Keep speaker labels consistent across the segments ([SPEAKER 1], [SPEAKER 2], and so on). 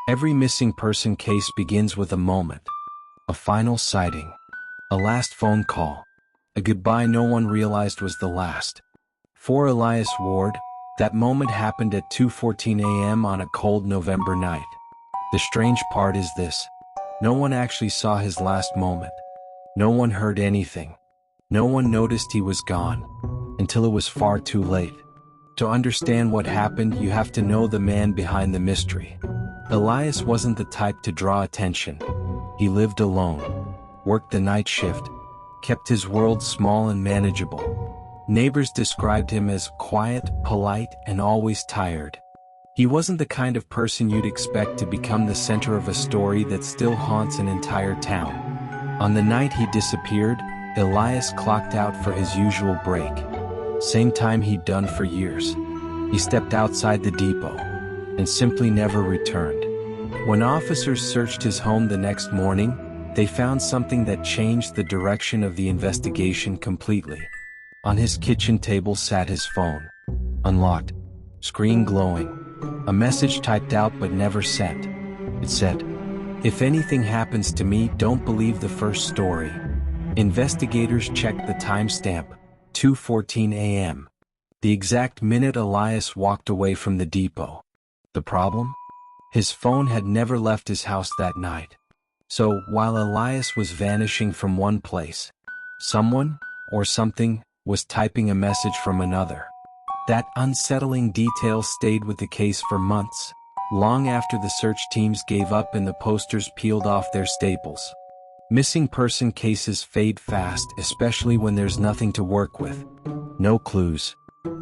[SPEAKER 1] Every missing person case begins with a moment. A final sighting. A last phone call. A goodbye no one realized was the last. For Elias Ward, that moment happened at 2:14 a.m. on a cold November night. The strange part is this. No one actually saw his last moment. No one heard anything. No one noticed he was gone. Until it was far too late. To understand what happened, you have to know the man behind the mystery. Elias wasn't the type to draw attention. He lived alone, worked the night shift, kept his world small and manageable. Neighbors described him as quiet, polite, and always tired. He wasn't the kind of person you'd expect to become the center of a story that still haunts an entire town. On the night he disappeared, Elias clocked out for his usual break. Same time he'd done for years. He stepped outside the depot and simply never returned. When officers searched his home the next morning, they found something that changed the direction of the investigation completely. On his kitchen table sat his phone. Unlocked. Screen glowing. A message typed out but never sent. It said, "If anything happens to me, don't believe the first story." Investigators checked the timestamp, 2:14 a.m. The exact minute Elias walked away from the depot. The problem? His phone had never left his house that night. So, while Elias was vanishing from one place, someone, or something, was typing a message from another. That unsettling detail stayed with the case for months, long after the search teams gave up and the posters peeled off their staples. Missing person cases fade fast, especially when there's nothing to work with. No clues.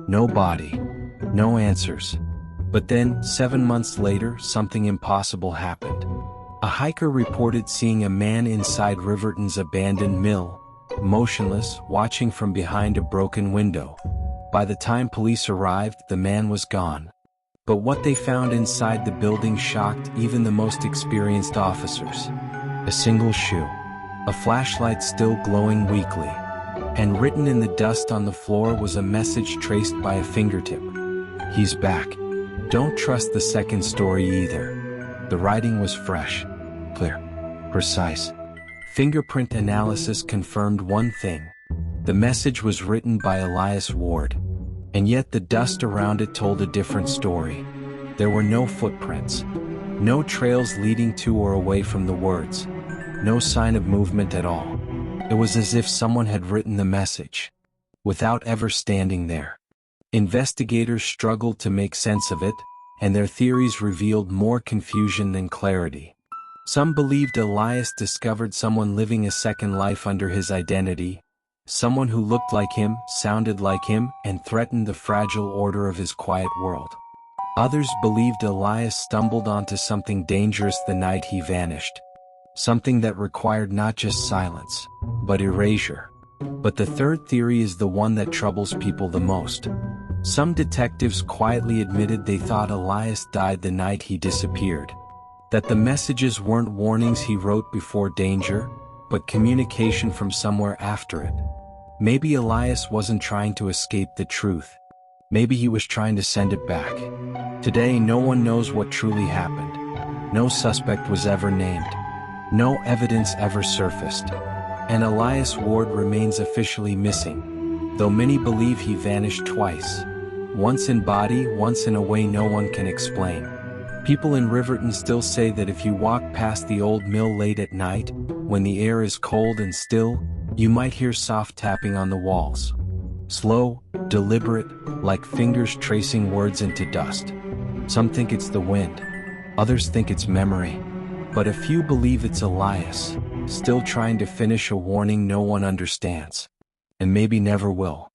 [SPEAKER 1] No body. No answers. But then, 7 months later, something impossible happened. A hiker reported seeing a man inside Riverton's abandoned mill, motionless, watching from behind a broken window. By the time police arrived, the man was gone. But what they found inside the building shocked even the most experienced officers. A single shoe. A flashlight still glowing weakly. And written in the dust on the floor was a message traced by a fingertip. "He's back. Don't trust the second story either." The writing was fresh, clear, precise. Fingerprint analysis confirmed one thing. The message was written by Elias Ward. And yet the dust around it told a different story. There were no footprints. No trails leading to or away from the words. No sign of movement at all. It was as if someone had written the message, without ever standing there. Investigators struggled to make sense of it, and their theories revealed more confusion than clarity. Some believed Elias discovered someone living a second life under his identity, someone who looked like him, sounded like him, and threatened the fragile order of his quiet world. Others believed Elias stumbled onto something dangerous the night he vanished. Something that required not just silence, but erasure. But the third theory is the one that troubles people the most. Some detectives quietly admitted they thought Elias died the night he disappeared. That the messages weren't warnings he wrote before danger, but communication from somewhere after it. Maybe Elias wasn't trying to escape the truth. Maybe he was trying to send it back. Today no one knows what truly happened. No suspect was ever named. No evidence ever surfaced. And Elias Ward remains officially missing, though many believe he vanished twice. Once in body, once in a way no one can explain. People in Riverton still say that if you walk past the old mill late at night, when the air is cold and still, you might hear soft tapping on the walls. Slow, deliberate, like fingers tracing words into dust. Some think it's the wind. Others think it's memory. But a few believe it's Elias, still trying to finish a warning no one understands. And maybe never will.